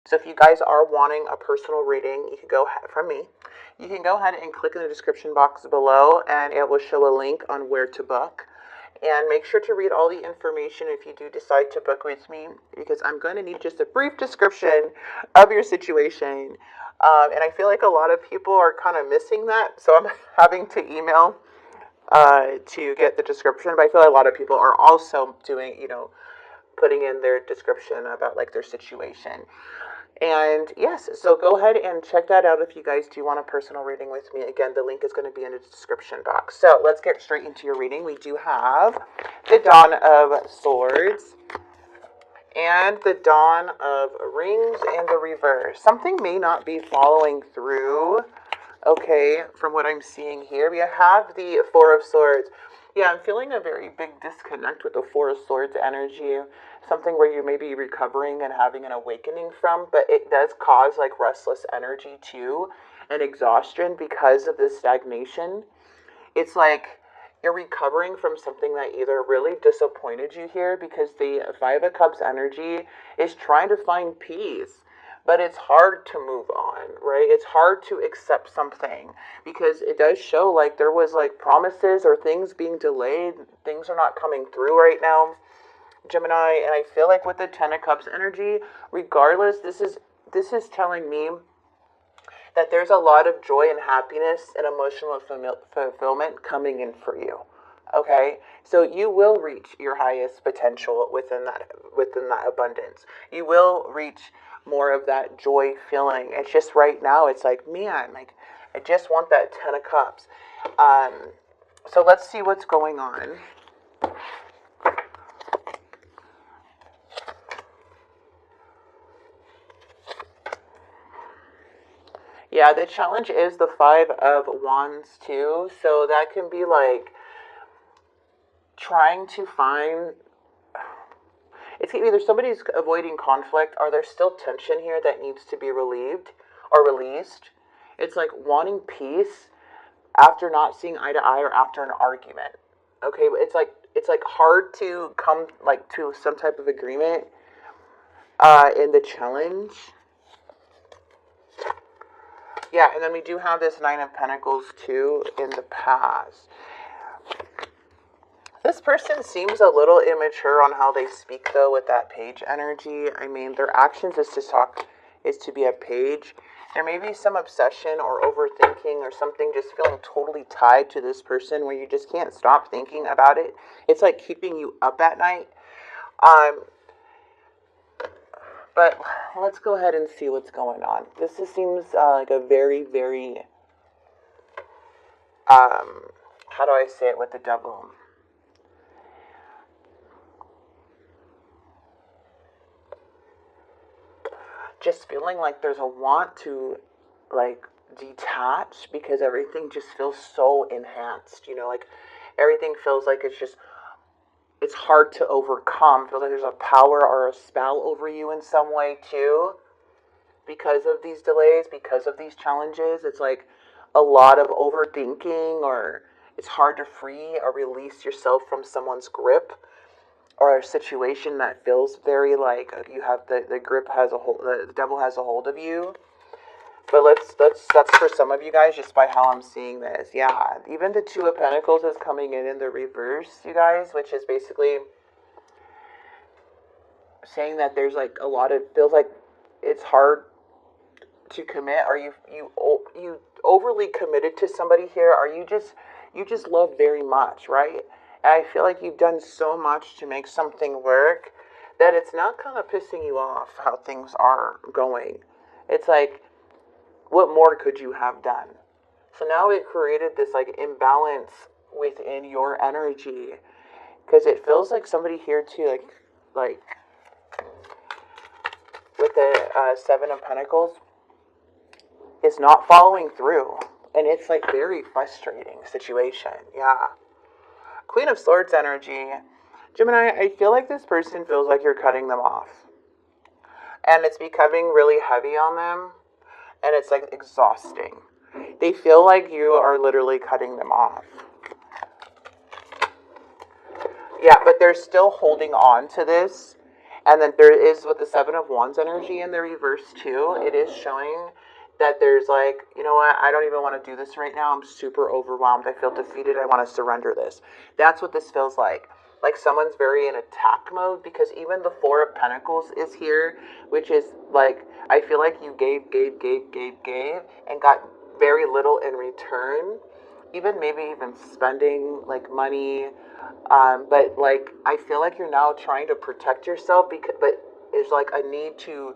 So if you guys are wanting a personal reading, you can go ahead from me. You can go ahead and click in the description box below, and it will show a link on where to book. And make sure to read all the information if you do decide to book with me, because I'm going to need just a brief description of your situation. And I feel like a lot of people are kind of missing that, so I'm having to email to get the description. But I feel like a lot of people are also doing, putting in their description about like their situation. And yes, so go ahead and check that out if you guys do want a personal reading with me. Again, the link is going to be in the description box. So let's get straight into your reading. We do have the Dawn of Swords and the Dawn of Rings in the reverse. Something may not be following through, okay, from what I'm seeing here. We have the Four of Swords. Yeah, I'm feeling a very big disconnect with the Four of Swords energy. Something where you may be recovering and having an awakening from, but it does cause like restless energy too and exhaustion because of the stagnation. It's like you're recovering from something that either really disappointed you here, because the Five of Cups energy is trying to find peace. But it's hard to move on, right? It's hard to accept something because it does show like there was like promises or things being delayed. Things are not coming through right now, Gemini. And I feel like with the Ten of Cups energy, regardless, this is telling me that there's a lot of joy and happiness and emotional fulfillment coming in for you. Okay, so you will reach your highest potential within that abundance. You will reach more of that joy feeling. It's just right now, it's like, man, like I just want that Ten of Cups. So let's see what's going on. Yeah, the challenge is the Five of Wands too. So that can be like trying to find, it's either somebody's avoiding conflict or there's still tension here that needs to be relieved or released. It's like wanting peace after not seeing eye to eye or after an argument. Okay, but it's like hard to come like to some type of agreement in the challenge. Yeah, and then we do have this Nine of Pentacles too in the past. This person seems a little immature on how they speak though with that page energy. I mean, their actions is to be a page. There may be some obsession or overthinking or something, just feeling totally tied to this person where you just can't stop thinking about it. It's like keeping you up at night. But let's go ahead and see what's going on. This seems like a very, very, how do I say it with the Devil? Just feeling like there's a want to like detach because everything just feels so enhanced, like everything feels like it's hard to overcome. Feels like there's a power or a spell over you in some way too because of these delays, because of these challenges. It's like a lot of overthinking, or it's hard to free or release yourself from someone's grip or a situation that feels very like you have the grip has a hold, the Devil has a hold of you. But that's for some of you guys, just by how I'm seeing this. Yeah, even the Two of Pentacles is coming in the reverse, you guys, which is basically saying that there's like a lot of, feels like it's hard to commit. Are you overly committed to somebody here? Are you just love very much, right? And I feel like you've done so much to make something work that it's not kind of pissing you off how things are going. It's like, what more could you have done? So now it created this like imbalance within your energy, because it feels like somebody here too, like with the Seven of Pentacles, is not following through, and it's like very frustrating situation. Yeah. Queen of Swords energy, Gemini. I feel like this person feels like you're cutting them off, and it's becoming really heavy on them. And it's like exhausting. They feel like you are literally cutting them off. Yeah, but they're still holding on to this. And then there is with the Seven of Wands energy in the reverse too. It is showing that there's like, you know what, I don't even want to do this right now. I'm super overwhelmed. I feel defeated. I want to surrender this. That's what this feels like. Like someone's very in attack mode, because even the Four of Pentacles is here, which is like, I feel like you gave, and got very little in return. Even maybe even spending like money, but like I feel like you're now trying to protect yourself, because but there's like a need to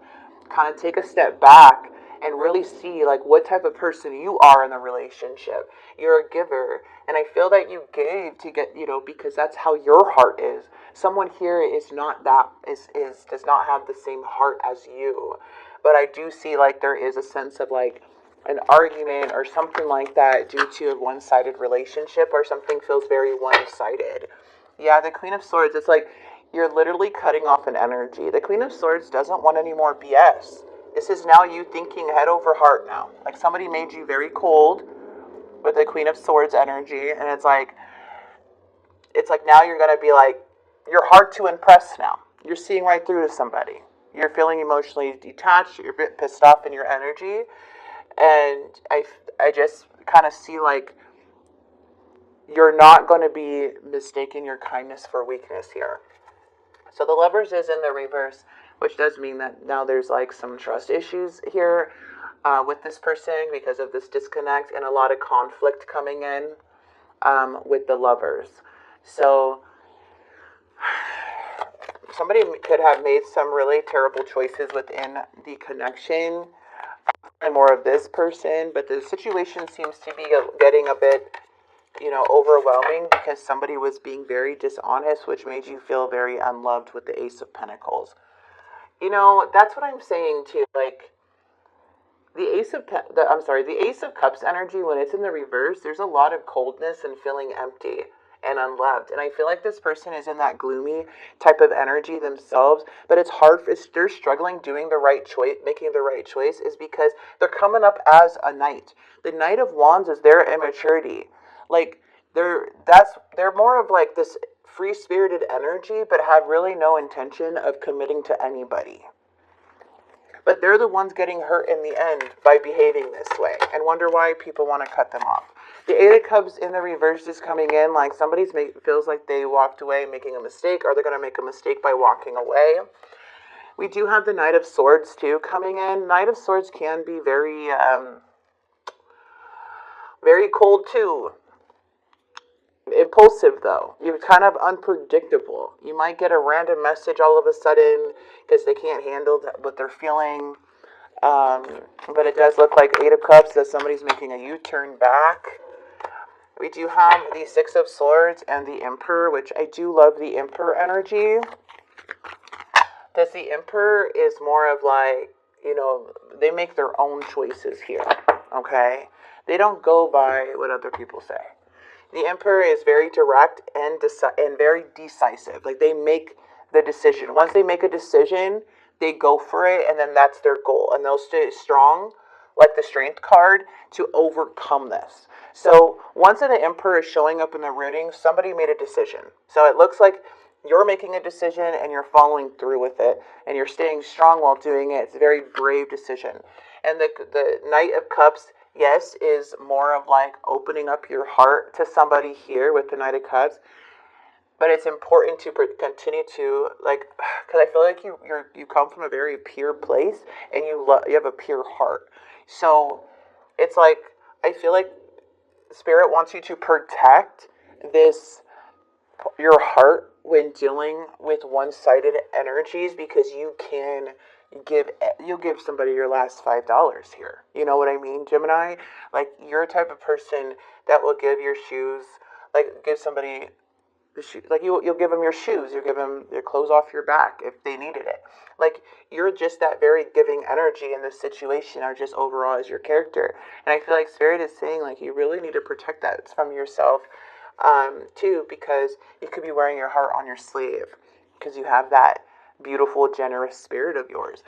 kind of take a step back and really see like what type of person you are in the relationship. You're a giver, and I feel that you gave to get, because that's how your heart is. Someone here is not that, is does not have the same heart as you. But I do see like there is a sense of like an argument or something like that due to a one-sided relationship, or something feels very one-sided. Yeah, the Queen of Swords, it's like you're literally cutting off an energy. The Queen of Swords doesn't want any more BS. This is now you thinking head over heart now. Like somebody made you very cold with the Queen of Swords energy, and it's like now you're going to be like, you're hard to impress now. You're seeing right through to somebody. You're feeling emotionally detached. You're a bit pissed off in your energy. And I just kind of see like you're not going to be mistaking your kindness for weakness here. So the Lovers is in the reverse, which does mean that now there's like some trust issues here with this person because of this disconnect, and a lot of conflict coming in with the Lovers. So somebody could have made some really terrible choices within the connection, and more of this person, but the situation seems to be getting a bit, overwhelming, because somebody was being very dishonest, which made you feel very unloved with the Ace of Pentacles. That's what I'm saying too. Like the Ace of Cups energy, when it's in the reverse, there's a lot of coldness and feeling empty and unloved. And I feel like this person is in that gloomy type of energy themselves, but it's hard, they're struggling doing the right choice, making the right choice, is because they're coming up as a knight. The Knight of Wands is their immaturity. Like they're more of like this free-spirited energy, but have really no intention of committing to anybody. But they're the ones getting hurt in the end by behaving this way, and wonder why people want to cut them off. The Eight of Cups in the reverse is coming in like somebody's feels like they walked away making a mistake, or they're going to make a mistake by walking away. We do have the Knight of Swords too coming in. Knight of Swords can be very, very cold too. Impulsive though. You're kind of unpredictable. You might get a random message all of a sudden because they can't handle what they're feeling. But it does look like Eight of Cups, that somebody's making a U-turn back. We do have the Six of Swords and the Emperor, which I do love the Emperor energy. Because the Emperor is more of like, they make their own choices here, okay? They don't go by what other people say. The Emperor is very direct and very decisive. Like they make the decision. Once they make a decision, they go for it, and then that's their goal. And they'll stay strong, like the Strength card, to overcome this. So once the Emperor is showing up in the reading, somebody made a decision. So it looks like you're making a decision and you're following through with it, and you're staying strong while doing it. It's a very brave decision. And the Knight of Cups, yes, is more of like opening up your heart to somebody here with the Knight of Cups. But it's important to continue to, like, because I feel like you come from a very pure place, and you have a pure heart. So it's like, I feel like Spirit wants you to protect your heart when dealing with one-sided energies, because you'll give somebody your last $5 here. You know what I mean, Gemini? Like, you're a type of person that will give your shoes, like, give somebody the shoe, like you'll give them your shoes, you'll give them your clothes off your back if they needed it. Like, you're just that very giving energy in this situation, or just overall as your character. And I feel like Spirit is saying, like, you really need to protect that from yourself, too, because you could be wearing your heart on your sleeve, because you have that beautiful, generous spirit of yours.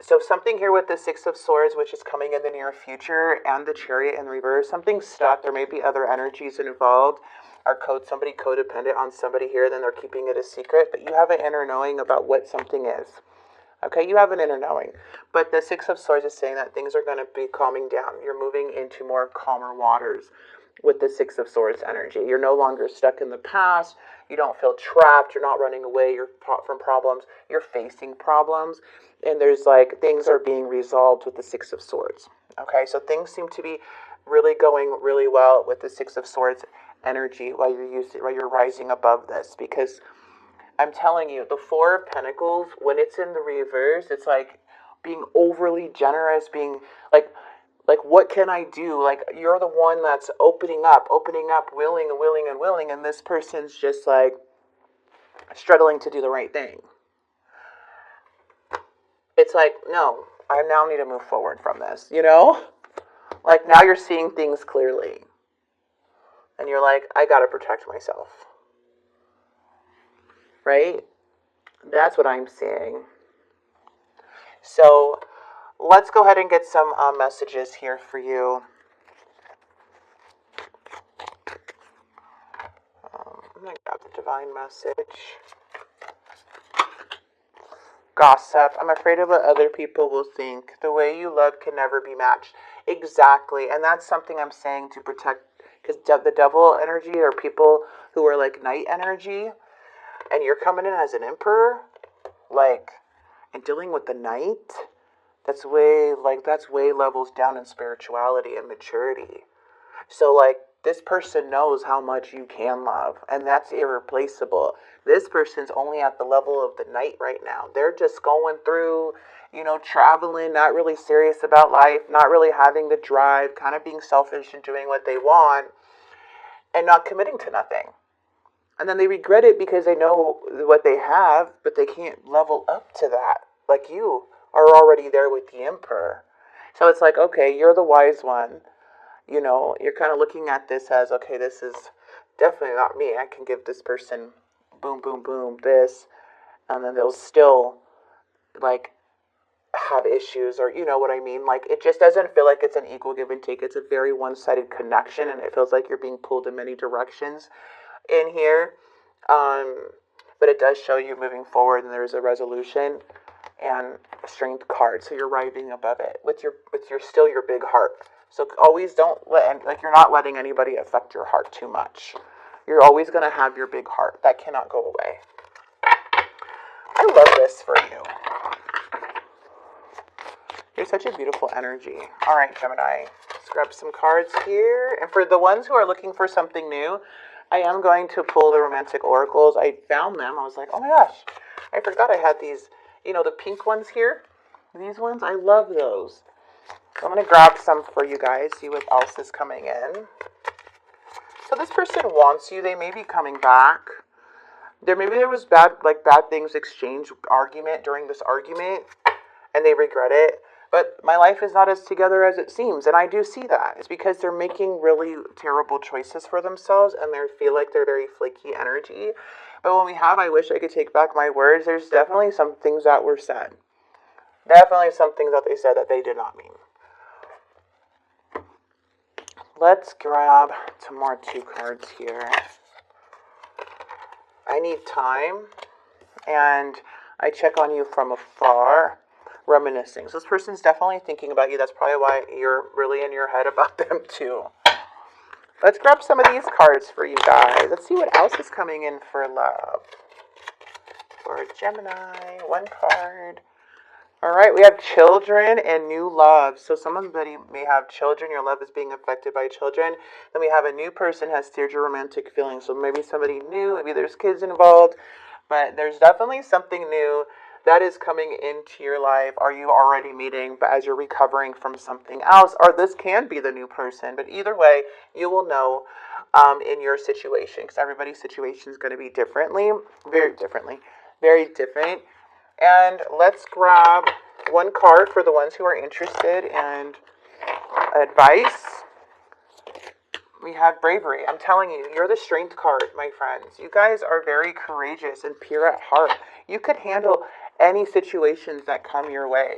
So something here with the Six of Swords, which is coming in the near future, and the Chariot in reverse, something stuck. There may be other energies involved. somebody codependent on somebody here, then they're keeping it a secret, but you have an inner knowing about what something is. Okay, you have an inner knowing. But the Six of Swords is saying that things are going to be calming down. You're moving into more calmer waters with the Six of Swords energy. You're no longer stuck in the past. You don't feel trapped. You're not running away from problems. You're facing problems. And there's like, things are being resolved with the Six of Swords. Okay, so things seem to be really going really well with the Six of Swords energy while you're rising above this, because I'm telling you, the Four of Pentacles, when it's in the reverse, it's like being overly generous, being like what can I do? Like, you're the one that's opening up, willing, and this person's just like struggling to do the right thing. It's like, no, I now need to move forward from this, you know? Like, now you're seeing things clearly. And you're like, I gotta protect myself. Right? That's what I'm seeing. So let's go ahead and get some messages here for you. I'm going to grab the divine message. Gossip. I'm afraid of what other people will think. The way you love can never be matched. Exactly. And that's something I'm saying to protect, because the devil energy are people who are like night energy. And you're coming in as an emperor, like, and dealing with the night, that's way levels down in spirituality and maturity. So, like, this person knows how much you can love, and that's irreplaceable. This person's only at the level of the night right now. They're just going through, you know, traveling, not really serious about life, not really having the drive, kind of being selfish and doing what they want, and not committing to nothing. And then they regret it because they know what they have, but they can't level up to that. Like, you are already there with the Emperor. So it's like, okay, you're the wise one. You know, you're kind of looking at this as, okay, this is definitely not me. I can give this person boom, boom, boom, this. And then they'll still, like, have issues, or you know what I mean? Like, it just doesn't feel like it's an equal give and take. It's a very one-sided connection, and it feels like you're being pulled in many directions in here, but it does show you moving forward, and there's a resolution and a strength card, so you're rising above it with your still your big heart. So always don't you're not letting anybody affect your heart too much. You're always going to have your big heart. That cannot go away. I love this for you. You're such a beautiful energy. All right, Gemini, let's grab some cards here. And for the ones who are looking for something new, I am going to pull the romantic oracles. I found them. I was like, oh my gosh, I forgot I had these, you know, the pink ones here. These ones, I love those. So I'm going to grab some for you guys, see what else is coming in. So this person wants you. They may be coming back. Maybe there was bad things exchanged, argument during this argument, and they regret it. But my life is not as together as it seems, and I do see that. It's because they're making really terrible choices for themselves, and they feel like they're very flaky energy. But when we have, I wish I could take back my words, there's definitely some things that were said. Definitely some things that they said that they did not mean. Let's grab some more 2 cards here. I need time, and I check on you from afar. Reminiscing. So this person's definitely thinking about you. That's probably why you're really in your head about them too. Let's grab some of these cards for you guys. Let's see what else is coming in for love. For Gemini, 1 card. All right, we have children and new love. So somebody may have children. Your love is being affected by children. Then we have a new person has steered your romantic feelings. So maybe somebody new. Maybe there's kids involved. But there's definitely something new that is coming into your life. Are you already meeting, but as you're recovering from something else, or this can be the new person, but either way, you will know in your situation, because everybody's situation is going to be very different. And let's grab 1 card for the ones who are interested in advice. We have bravery. I'm telling you, you're the strength card, my friends. You guys are very courageous and pure at heart. You could handle any situations that come your way.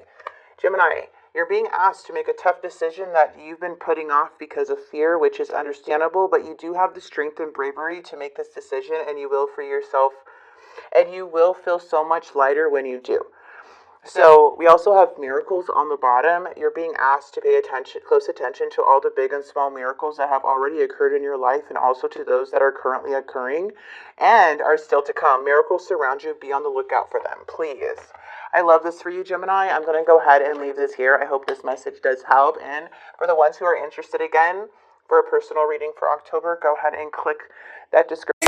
Gemini, You're being asked to make a tough decision that you've been putting off because of fear, which is understandable, but you do have the strength and bravery to make this decision, and you will free yourself, and you will feel so much lighter when you do. So we also have miracles on the bottom. You're being asked to pay attention, close attention to all the big and small miracles that have already occurred in your life, and also to those that are currently occurring and are still to come. Miracles surround you. Be on the lookout for them, please. I love this for you, Gemini. I'm going to go ahead and leave this here. I hope this message does help. And for the ones who are interested again for a personal reading for October, go ahead and click that description.